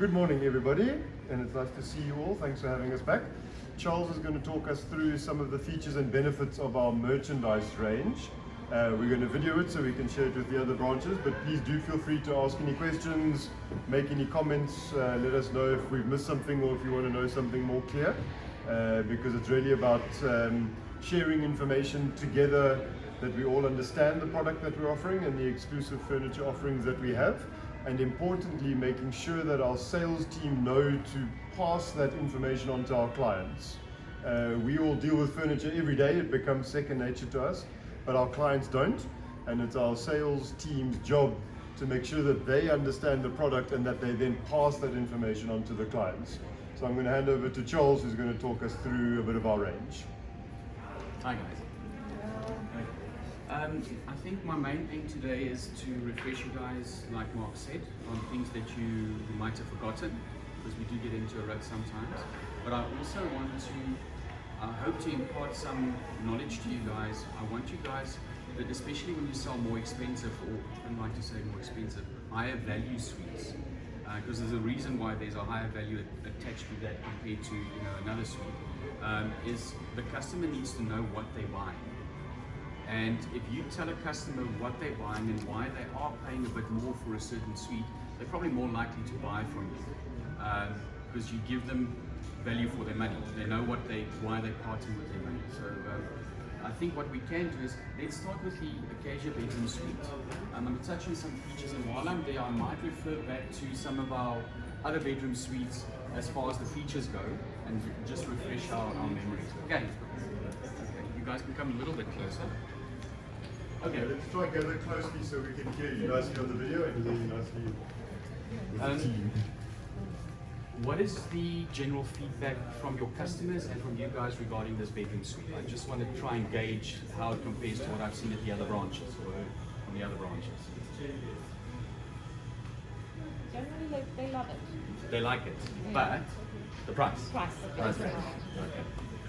Good morning, everybody, and it's nice to see you all. Thanks for having us back. Charles is going to talk us through some of the features and benefits of our merchandise range. We're going to video it so we can share it with the other branches, but please do feel free to ask any questions, make any comments, let us know if we've missed something or if you want to know something more clear, because it's really about sharing information together, that we all understand the product that we're offering and the exclusive furniture offerings that we have, and importantly making sure that our sales team know to pass that information on to our clients. We all deal with furniture every day, it becomes second nature to us, but our clients don't, and it's our sales team's job to make sure that they understand the product and that they then pass that information on to the clients. So I'm going to hand over to Charles, who's going to talk us through a bit of our range. Hi guys. I think my main aim today is to refresh you guys, like Mark said, on things that you might have forgotten, because we do get into a rut sometimes. But I also want to, I hope to impart some knowledge to you guys. I want you guys, that especially when you sell more expensive, or I don't like to say more expensive, higher value suites, because there's a reason why there's a higher value attached to that compared to another suite, is the customer needs to know what they're buying. And if you tell a customer what they're buying and why they are paying a bit more for a certain suite, they're probably more likely to buy from you, because you give them value for their money. They know why they're parting with their money. So I think what we can do is, let's start with the Acacia bedroom suite. I'm going to touch on some features, and while I'm there I might refer back to some of our other bedroom suites as far as the features go, and just refresh our memories. Okay, you guys can come a little bit closer. Okay, let's try and gather closely so we can hear you nicely on the video and hear you nicely with the team. What is the general feedback from your customers and from you guys regarding this bedroom suite? I just want to try and gauge how it compares to what I've seen at the other branches, or from the other branches. Generally, they love it. They like it, Yeah. but the price. Price. Okay.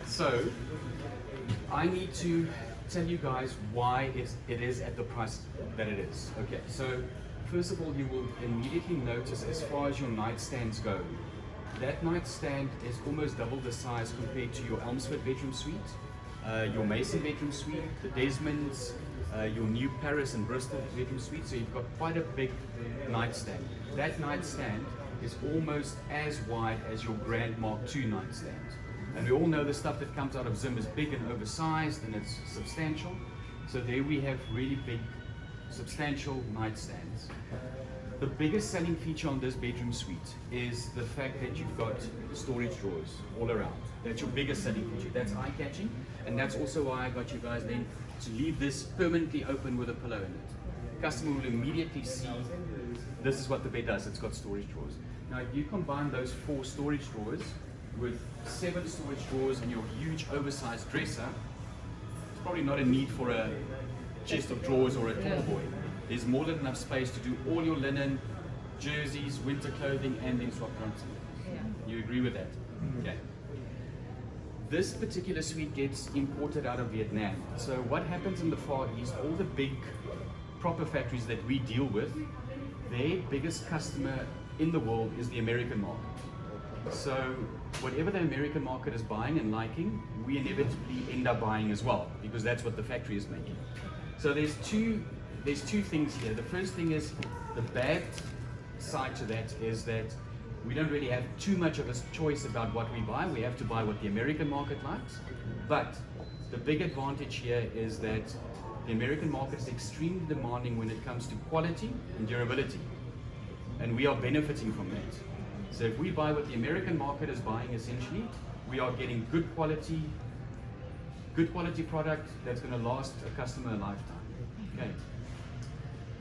So I need to tell you guys why it is at the price that it is. Okay, so first of all, you will immediately notice, as far as your nightstands go, that nightstand is almost double the size compared to your Elmsford bedroom suite, your Mason bedroom suite, the Desmonds, your new Paris and Bristol bedroom suite. So you've got quite a big nightstand. That nightstand is almost as wide as your Grand Mark II nightstand. And we all know the stuff that comes out of Zim is big and oversized and it's substantial. So there we have really big, substantial nightstands. The biggest selling feature on this bedroom suite is the fact that you've got storage drawers all around. That's your biggest selling feature. That's eye-catching, and that's also why I got you guys then to leave this permanently open with a pillow in it. Customer will immediately see this is what the bed does. It's got storage drawers. Now, if you combine those 4 storage drawers with 7 storage drawers and your huge oversized dresser, it's probably not a need for a chest of drawers or a tall boy. There's more than enough space to do all your linen, jerseys, winter clothing, and then swap fronts. You agree with that? Okay. This particular suite gets imported out of Vietnam. So what happens in the Far East, all the big proper factories that we deal with, their biggest customer in the world is the American market. So whatever the American market is buying and liking, we inevitably end up buying as well, because that's what the factory is making. So there's two things here. The first thing is, the bad side to that is that we don't really have too much of a choice about what we buy. We have to buy what the American market likes. But the big advantage here is that the American market is extremely demanding when it comes to quality and durability. And we are benefiting from that. So if we buy what the American market is buying, essentially, we are getting good quality product that's going to last a customer a lifetime. Okay.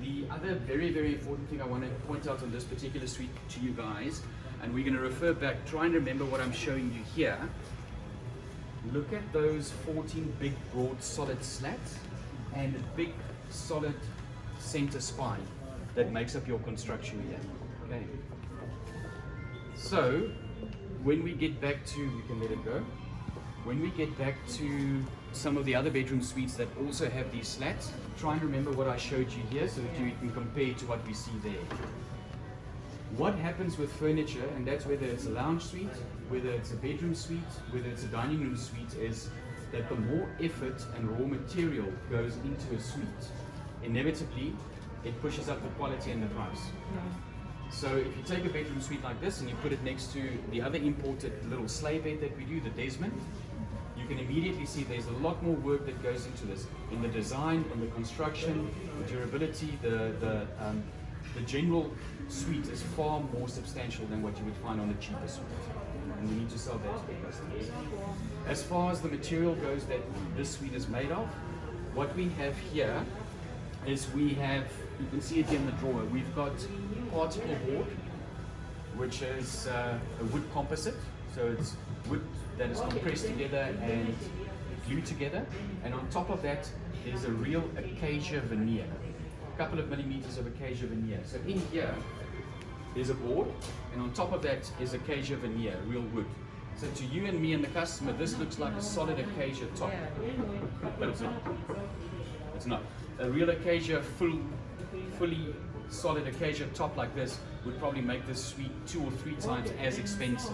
The other very, very important thing I want to point out on this particular suite to you guys, and we're going to refer back, try and remember what I'm showing you here. Look at those 14 big, broad, solid slats and a big, solid center spine that makes up your construction here. Okay. So when we get back to, we can let it go. When we get back to some of the other bedroom suites that also have these slats, try and remember what I showed you here so that you can compare to what we see there. What happens with furniture, and that's whether it's a lounge suite, whether it's a bedroom suite, whether it's a dining room suite, is that the more effort and raw material goes into a suite, inevitably it pushes up the quality and the price. So if you take a bedroom suite like this and you put it next to the other imported little sleigh bed that we do, the Desmond, you can immediately see there's a lot more work that goes into this, in the design, in the construction, the durability, the general suite is far more substantial than what you would find on a cheaper suite. And we need to sell that to the customers. As far as the material goes that this suite is made of, what we have here is we have, you can see it here in the drawer, we've got particle board, which is a wood composite. So it's wood that is compressed together and glued together. And on top of that is a real acacia veneer, a couple of millimeters of acacia veneer. So in here is a board, and on top of that is acacia veneer, real wood. So to you and me and the customer, this looks like a solid acacia top, but it's not. It's not. A real acacia, fully solid acacia top like this would probably make this suite 2 or 3 times as expensive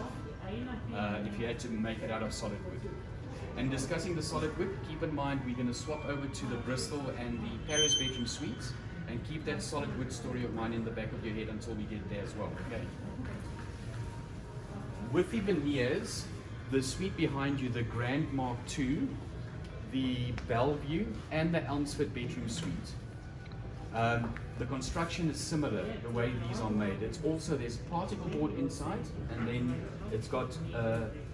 if you had to make it out of solid wood. And discussing the solid wood, keep in mind we're going to swap over to the Bristol and the Paris bedroom suites, and keep that solid wood story of mine in the back of your head until we get there as well. Okay. With the veneers, the suite behind you, the Grand Mark II, the Bellevue, and the Elmsford bedroom suite. The construction is similar, the way these are made. It's also, there's particle board inside, and then it's got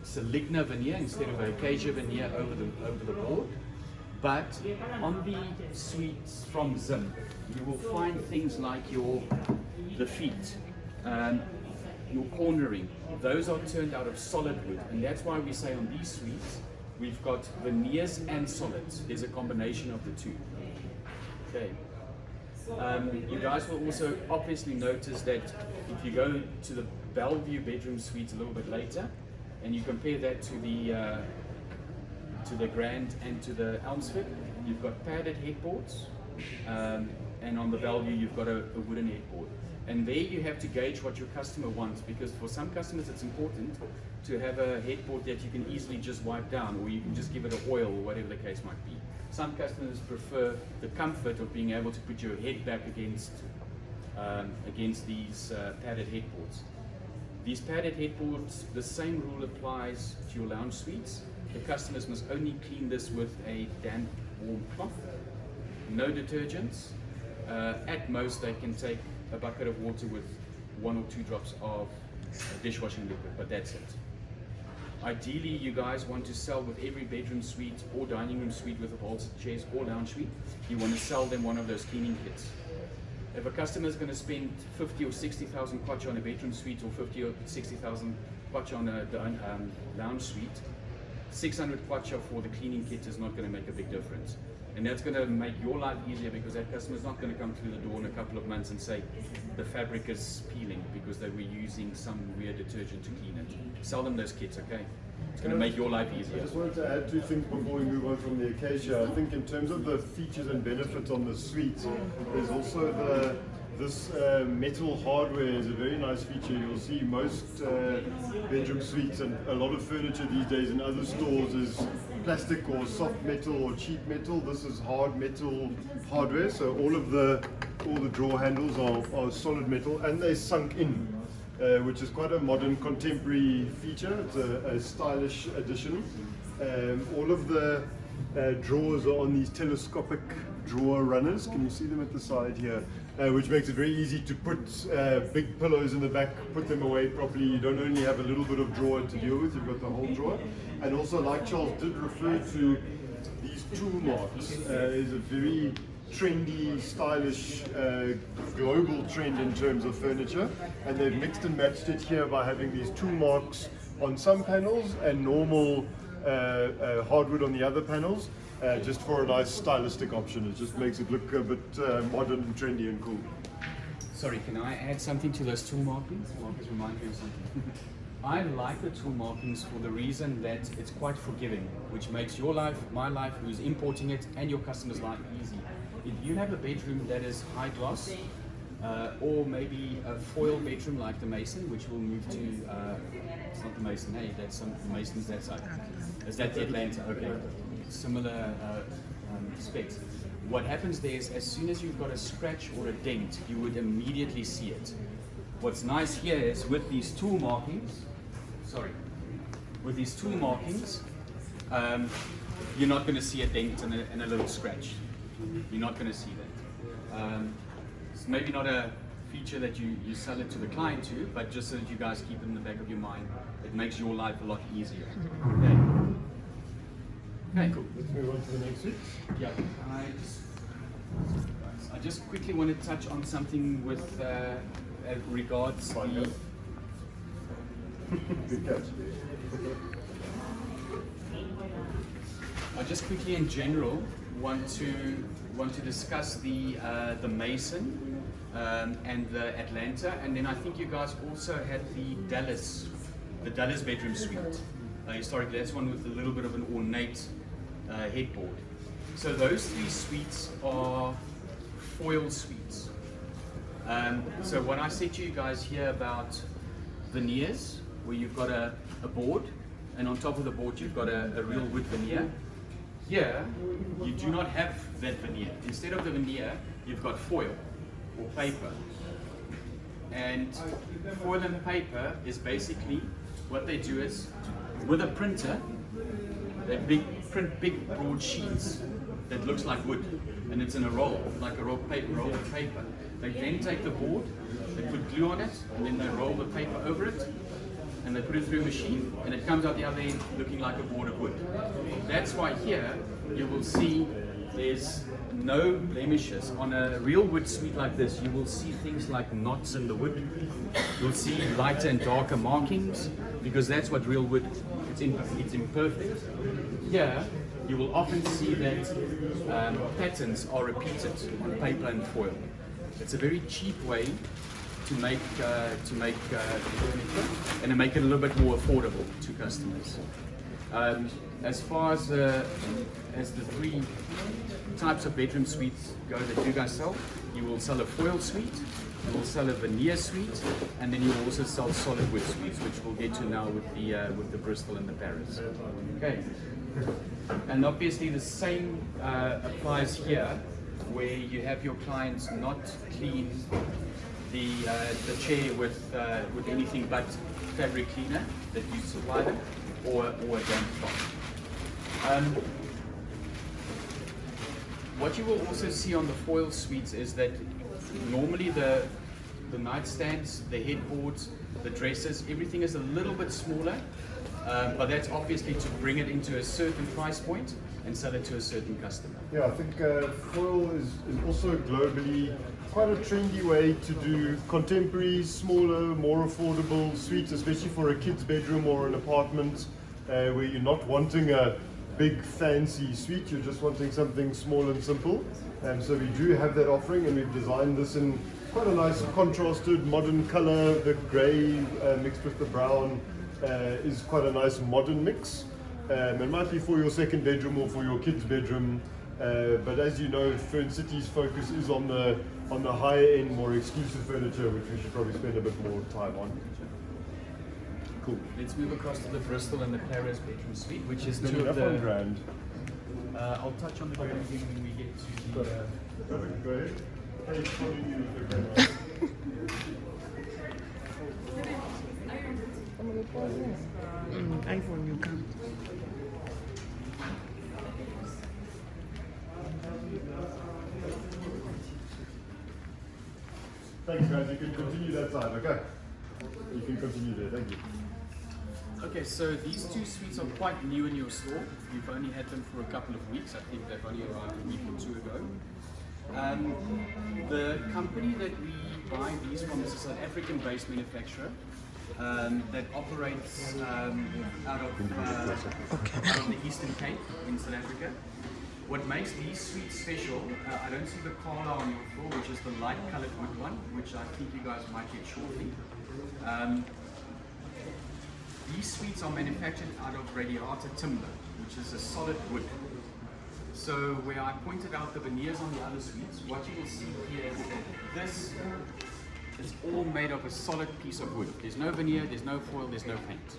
Seligna veneer instead of acacia veneer over the board. But on the suites from Zim, you will find things like the feet, your cornering. Those are turned out of solid wood, and that's why we say on these suites we've got veneers and solids. There's a combination of the two. Okay. You guys will also obviously notice that if you go to the Bellevue bedroom suite a little bit later, and you compare that to the Grand and to the Elmsford, you've got padded headboards, and on the Bellevue you've got a wooden headboard. And there you have to gauge what your customer wants, because for some customers it's important to have a headboard that you can easily just wipe down, or you can just give it an oil, or whatever the case might be. Some customers prefer the comfort of being able to put your head back against these padded headboards. These padded headboards, the same rule applies to your lounge suites. The customers must only clean this with a damp, warm cloth, no detergents. At most, they can take a bucket of water with 1 or 2 drops of dishwashing liquid, but that's it. Ideally, you guys want to sell with every bedroom suite or dining room suite with upholstered chairs or lounge suite, you want to sell them one of those cleaning kits. If a customer is going to spend 50 or 60,000 kwacha on a bedroom suite, or 50 or 60,000 kwacha on a lounge suite, 600 kwacha for the cleaning kit is not going to make a big difference. And that's going to make your life easier, because that customer is not going to come through the door in a couple of months and say the fabric is peeling because they were using some weird detergent to clean it. Sell them those kits, okay? It's going to make your life easier. I just wanted to add 2 things before we move on from the acacia. I think in terms of the features and benefits on the suite, there's also this metal hardware is a very nice feature. You'll see most bedroom suites and a lot of furniture these days in other stores is plastic or soft metal or cheap metal. This is hard metal hardware, so all the drawer handles are solid metal, and they're sunk in, which is quite a modern contemporary feature. It's a stylish addition. All of the drawers are on these telescopic drawer runners. Can you see them at the side here? Which makes it very easy to put big pillows in the back, put them away properly. You don't only have a little bit of drawer to deal with, you've got the whole drawer. And also, like Charles did refer to, these tool marks is a very trendy, stylish, global trend in terms of furniture. And they've mixed and matched it here by having these tool marks on some panels and normal hardwood on the other panels. Just for a nice stylistic option. It just makes it look a bit modern and trendy and cool. Sorry, can I add something to those tool markings? Markers remind me of something. I like the tool markings for the reason that it's quite forgiving, which makes your life, my life, who's importing it, and your customer's life easy. If you have a bedroom that is high gloss, or maybe a foil bedroom like the Mason, which will move to, it's not the Mason, hey, that's some Mason's that side. Is that the Atlanta? Okay. Similar specs. What happens there is as soon as you've got a scratch or a dent, you would immediately see it. What's nice here is with these tool markings, you're not going to see a dent and a little scratch. You're not going to see that. It's maybe not a feature that you sell it to the client to, but just so that you guys keep it in the back of your mind, it makes your life a lot easier. Okay. Okay, cool. Let's move on to the next suite. Yeah, I just quickly want to touch on something with regards the. Good catch. I just quickly, in general, want to discuss the Mason and the Atlanta, and then I think you guys also had the Dallas bedroom suite. Historically, that's one with a little bit of an ornate headboard. So those three suites are foil suites. So when I said to you guys here about veneers, where you've got a board, and on top of the board you've got a real wood veneer, here you do not have that veneer. Instead of the veneer, you've got foil or paper. And foil and paper is basically what they do is, with a printer, they print big broad sheets that looks like wood, and it's in a roll, like a roll of paper. They then take the board, they put glue on it, and then they roll the paper over it, and they put it through a machine, and it comes out the other end looking like a board of wood. That's why here you will see there's no blemishes. On a real wood suite like this, you will see things like knots in the wood. You'll see lighter and darker markings, because that's what real wood, it's imperfect. Here, you will often see that patterns are repeated on paper and foil. It's a very cheap way to make furniture, and to make it a little bit more affordable to customers. As far as the three types of bedroom suites go that you guys sell, you will sell a foil suite, you will sell a veneer suite, and then you will also sell solid wood suites, which we'll get to now with the Bristol and the Paris. Okay. And obviously the same applies here, where you have your clients not clean the chair with anything but fabric cleaner that you supply them, or a damp cloth. What you will also see on the foil suites is that normally the nightstands, the headboards, the dressers, everything is a little bit smaller, but that's obviously to bring it into a certain price point and sell it to a certain customer. Yeah, I think foil is also globally quite a trendy way to do contemporary, smaller, more affordable suites, especially for a kid's bedroom or an apartment where you're not wanting a big fancy suite, you're just wanting something small and simple. So we do have that offering, and we've designed this in quite a nice contrasted modern color. The grey mixed with the brown is quite a nice modern mix. It might be for your second bedroom or for your kid's bedroom, but as you know, FurnCity's focus is on the higher-end, more exclusive furniture, which we should probably spend a bit more time on. Cool. Let's move across to the Bristol and the Paris bedroom suite, which is Two of the grand. I'll touch on the grand when we get to the. Go ahead. Hey, calling you with the grand. iPhone you can. Thanks, guys. You can continue that side, okay? You can continue there. Thank you. Okay, so these two suites are quite new in your store. You've only had them for a couple of weeks. I think they've only arrived a week or two ago. The company that we buy these from is a South African-based manufacturer that operates out of the Eastern Cape in South Africa. What makes these suites special, I don't see the color on your floor, which is the light colored wood one, which I think you guys might get shortly. These suites are manufactured out of radiata timber, which is a solid wood. So where I pointed out the veneers on the other suites, what you will see here is that this is all made of a solid piece of wood. There's no veneer, there's no foil, there's no paint.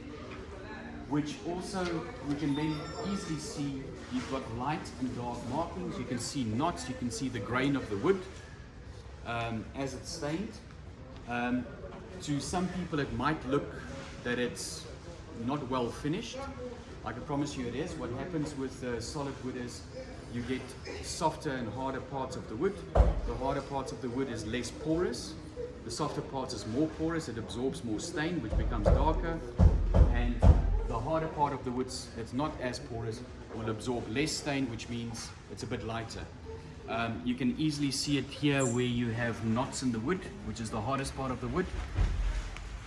Which also, we can then easily see you've got light and dark markings, you can see knots, you can see the grain of the wood as it's stained. To some people it might look that it's not well finished. I can promise you it is. What happens with solid wood is you get softer and harder parts of the wood. The harder parts of the wood is less porous. The softer parts is more porous, it absorbs more stain, which becomes darker. And the harder part of the wood that's not as porous will absorb less stain, which means it's a bit lighter. You can easily see it here where you have knots in the wood, which is the hardest part of the wood.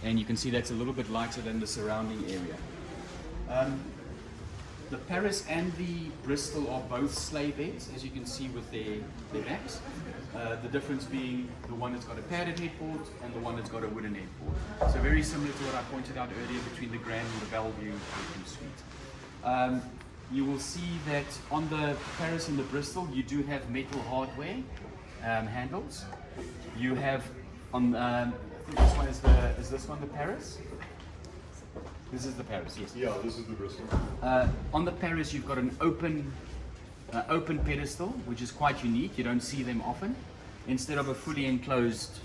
And you can see that's a little bit lighter than the surrounding area. The Paris and the Bristol are both sleigh beds, as you can see with their backs. The difference being the one that's got a padded headboard and the one that's got a wooden headboard. So very similar to what I pointed out earlier between the Grand and the Bellevue bedroom suite. You will see that on the Paris and the Bristol, you do have metal hardware handles. You have on I think this one is this one the Paris? This is the Paris, yes. Yeah, this is the Bristol. On the Paris, you've got an open pedestal, which is quite unique. You don't see them often. Instead of a fully enclosed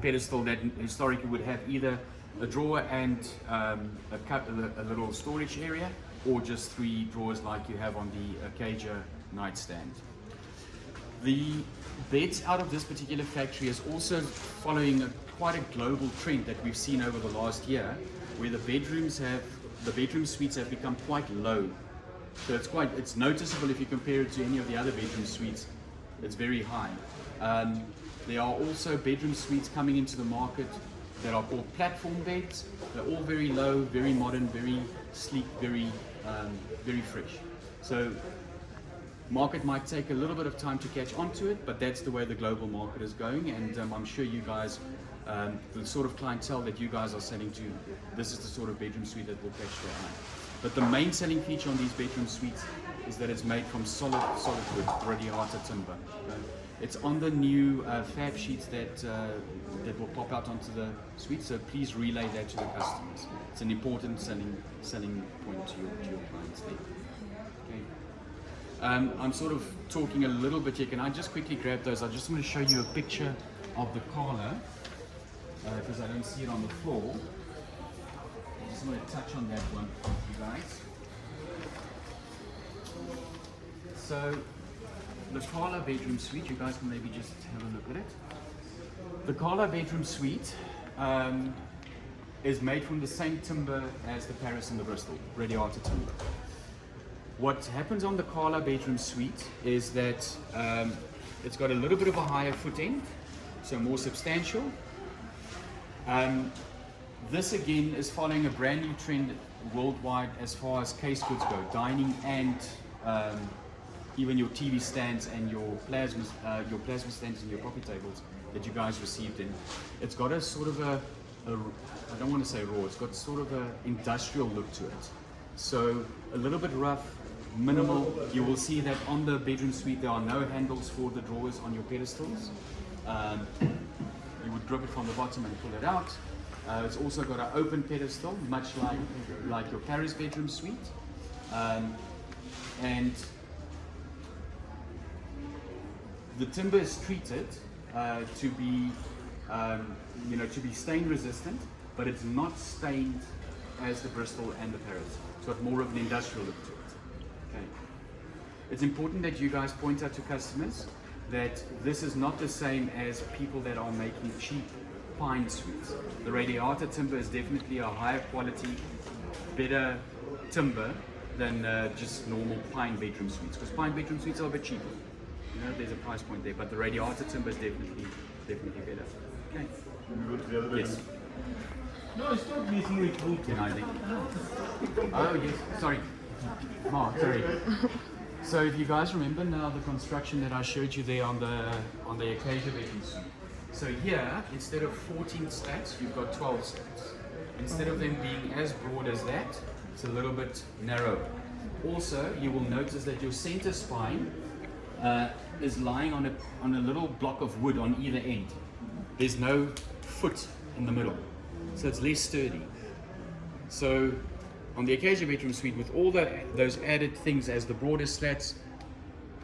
pedestal that historically would have either a drawer and a little storage area, or just 3 drawers like you have on the Acacia nightstand. The beds out of this particular factory is also following quite a global trend that we've seen over the last year, where the bedroom suites have become quite low. So it's noticeable if you compare it to any of the other bedroom suites. It's very high. There are also bedroom suites coming into the market that are called platform beds. They're all very low, very modern, very sleek, very fresh. So market might take a little bit of time to catch on to it, but that's the way the global market is going, and I'm sure you guys, the sort of clientele that you guys are selling to, this is the sort of bedroom suite that will catch their eye. But the main selling feature on these bedroom suites is that it's made from solid wood, radiata timber. It's on the new fab sheets that will pop out onto the suite, so please relay that to the customers. It's an important selling point to your clients there. Okay. I'm sort of talking a little bit here. Can I just quickly grab those? I just want to show you a picture of the collar because I don't see it on the floor. I just want to touch on that one for you guys. So the Carla bedroom suite, you guys can maybe just have a look at it. The Carla bedroom suite is made from the same timber as the Paris and the Bristol, radiata timber. What happens on the Carla bedroom suite is that it's got a little bit of a higher foot end, so more substantial. This again is following a brand new trend worldwide as far as case goods go, dining and even your TV stands and your plasma stands and your coffee tables that you guys received in. It's got a sort of I don't want to say raw, it's got sort of an industrial look to it. So a little bit rough, minimal. You will see that on the bedroom suite there are no handles for the drawers on your pedestals. You would grip it from the bottom and pull it out. It's also got an open pedestal, much like your Paris bedroom suite. And the timber is treated to be stain resistant, but it's not stained as the Bristol and the Paris. It's got more of an industrial look to it. Okay. It's important that you guys point out to customers that this is not the same as people that are making cheap pine suites. The radiata timber is definitely a higher quality, better timber than just normal pine bedroom suites, because pine bedroom suites are a bit cheaper. You know, there's a price point there, but the radiata timber is definitely better. Okay. We go to the other Yes. bedroom. No, it's not basically true. Can I leave? Oh yes, sorry. Mark, sorry. So if you guys remember now the construction that I showed you there on the Acacia bedroom suite. So here, instead of 14 slats, you've got 12 slats. Instead of them being as broad as that, it's a little bit narrower. Also, you will notice that your center spine is lying on a little block of wood on either end. There's no foot in the middle, so it's less sturdy. So on the Acacia Bedroom Suite, with all those added things as the broader slats,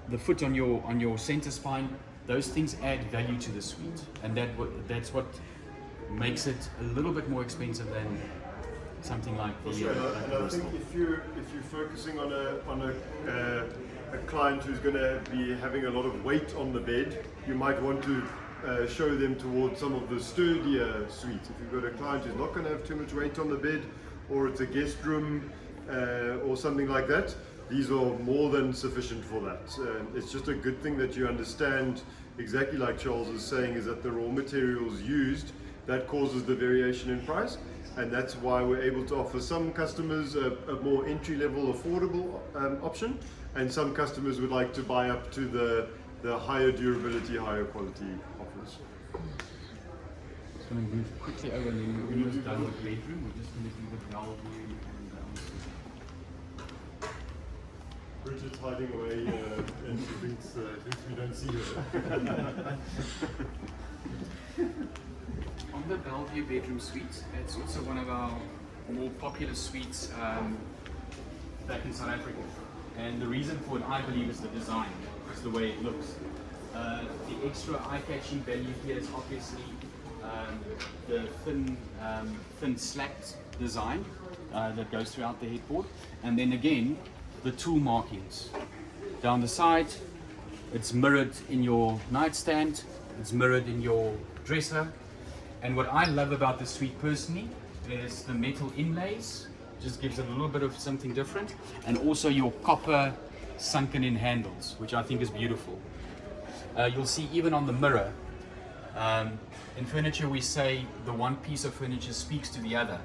the foot on your center spine, those things add value to the suite, and that's what makes it a little bit more expensive than something like the. And I think if you're focusing on a client who's going to be having a lot of weight on the bed, you might want to show them towards some of the sturdier suites. If you've got a client who's not going to have too much weight on the bed, or it's a guest room or something like that, these are more than sufficient for that. It's just a good thing that you understand, exactly like Charles is saying, is that the raw materials used, that causes the variation in price, and that's why we're able to offer some customers a more entry-level affordable option, and some customers would like to buy up to the higher durability, higher quality offers. I'm going to move quickly over and then we're almost done with the bedroom. We're just going to do the valve view and Bridget's hiding away and she thinks we don't see her. On the Bellevue bedroom suite, it's also one of our more popular suites back in South Africa. And the reason for it, I believe, is the design. It's the way it looks. The extra eye-catching value here is obviously the thin slacked design that goes throughout the headboard. And then again, the tool markings. Down the side, it's mirrored in your nightstand, it's mirrored in your dresser. And what I love about this suite personally is the metal inlays, just gives it a little bit of something different, and also your copper sunken in handles, which I think is beautiful. You'll see even on the mirror, in furniture we say the one piece of furniture speaks to the other.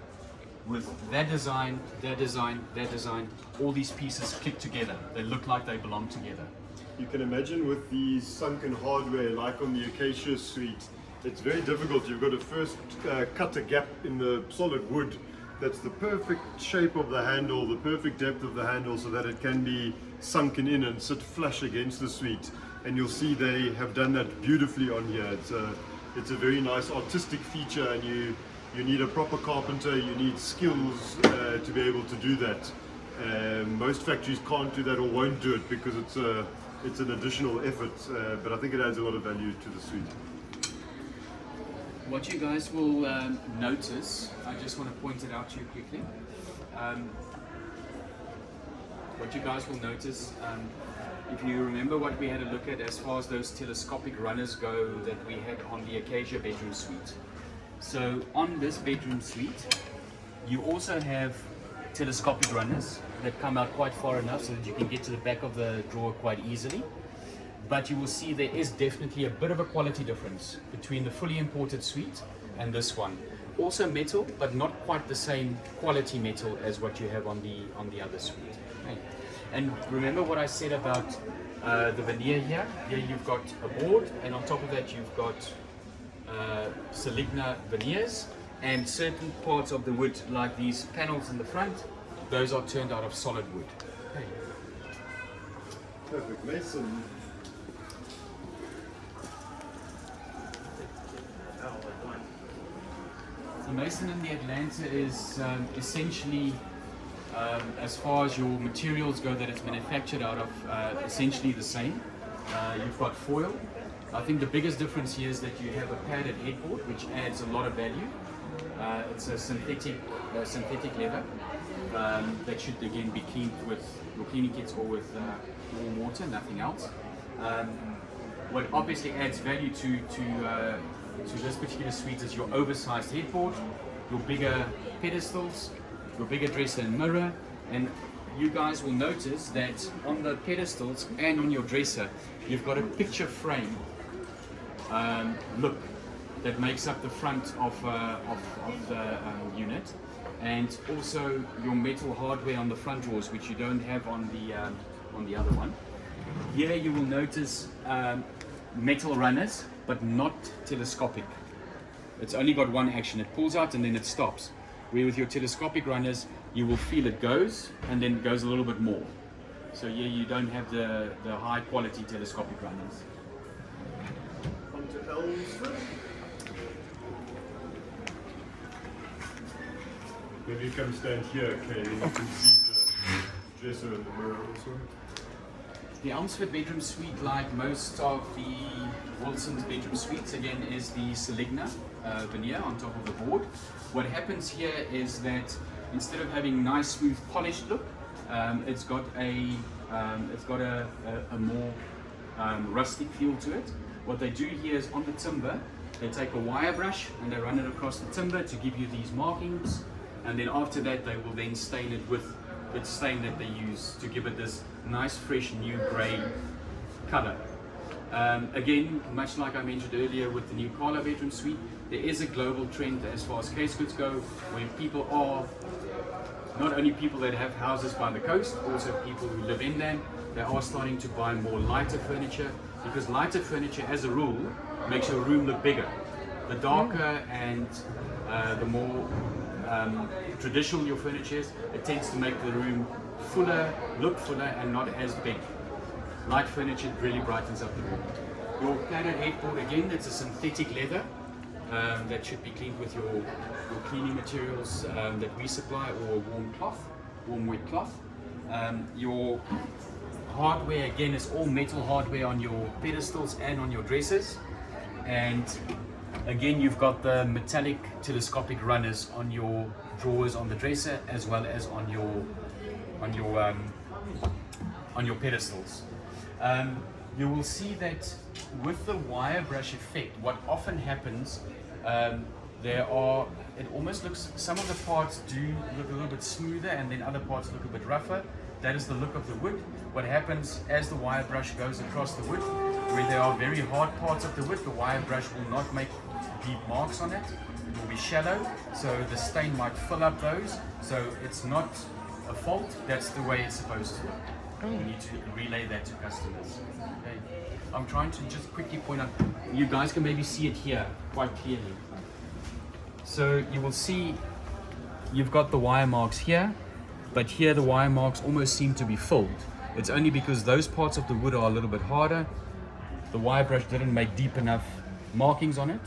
With that design, that design, that design, all these pieces click together. They look like they belong together. You can imagine with the sunken hardware, like on the Acacia suite, it's very difficult. You've got to first cut a gap in the solid wood that's the perfect shape of the handle, the perfect depth of the handle, so that it can be sunken in and sit flush against the suite. And you'll see they have done that beautifully on here. It's a very nice artistic feature, and you need a proper carpenter, you need skills to be able to do that. Most factories can't do that or won't do it because it's an additional effort, but I think it adds a lot of value to the suite. What you guys will notice, I just want to point it out to you quickly. What you guys will notice, if you remember what we had a look at as far as those telescopic runners go that we had on the Acacia bedroom suite. So on this bedroom suite, you also have telescopic runners that come out quite far enough so that you can get to the back of the drawer quite easily. But you will see there is definitely a bit of a quality difference between the fully imported suite and this one. Also metal, but not quite the same quality metal as what you have on the other suite. Okay. And remember what I said about the veneer here? Here you've got a board, and on top of that you've got Seligna veneers, and certain parts of the wood, like these panels in the front, those are turned out of solid wood. Okay. Perfect, Mason. The Mason in the Atlanta is essentially, as far as your materials go that it's manufactured out of, essentially the same. You've got foil. I think the biggest difference here is that you have a padded headboard, which adds a lot of value. It's a synthetic leather that should again be cleaned with your cleaning kits or with warm water, nothing else. What obviously adds value to this particular suite is your oversized headboard, your bigger pedestals, your bigger dresser and mirror, and you guys will notice that on the pedestals and on your dresser you've got a picture frame look that makes up the front of the unit, and also your metal hardware on the front drawers, which you don't have on the other one. Here you will notice metal runners, but not telescopic. It's only got one action. It pulls out and then it stops. Where with your telescopic runners, you will feel it goes and then it goes a little bit more. So yeah, you don't have the high quality telescopic runners. Onto Elmsford. Maybe you come stand here, okay, and you can see the dresser in the mirror also. The Elmsford bedroom suite, like most of the Wilson's bedroom suites, again is the Seligna veneer on top of the board. What happens here is that instead of having nice, smooth, polished look, it's got a more rustic feel to it. What they do here is on the timber, they take a wire brush and they run it across the timber to give you these markings, and then after that they will then stain it with the stain that they use to give it this nice, fresh, new grey colour. Again, much like I mentioned earlier with the new Carla bedroom suite, there is a global trend as far as case goods go, where people are, not only people that have houses by the coast, also people who live inland, they are starting to buy more lighter furniture, because lighter furniture as a rule makes your room look bigger. The darker and the more traditional your furniture is, it tends to make the room fuller, look fuller and not as big. Light furniture really brightens up the room. Your padded headboard, again, it's a synthetic leather that should be cleaned with your cleaning materials that we supply, or a warm cloth, warm wet cloth. Your hardware, again, is all metal hardware on your pedestals and on your dressers. And again, you've got the metallic telescopic runners on your drawers on the dresser, as well as on your pedestals. You will see that with the wire brush effect, what often happens, it almost looks, some of the parts do look a little bit smoother and then other parts look a bit rougher. That is the look of the wood. What happens as the wire brush goes across the wood, where there are very hard parts of the wood, the wire brush will not make deep marks on it. It will be shallow, so the stain might fill up those. So it's not a fault, that's the way it's supposed to look. We need to relay that to customers. Okay. I'm trying to just quickly point out, you guys can maybe see it here quite clearly. So you will see you've got the wire marks here, but here the wire marks almost seem to be filled. It's only because those parts of the wood are a little bit harder. The wire brush didn't make deep enough markings on it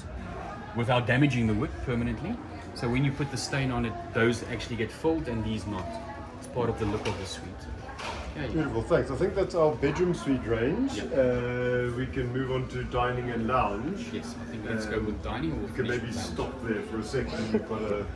without damaging the wood permanently. So when you put the stain on it, those actually get filled and these not. It's part of the look of the suite. Okay. Beautiful, thanks. I think that's our bedroom suite range. Yep. We can move on to dining and lounge. Yes, I think let's go with dining, or We can maybe stop there for a second. We've got a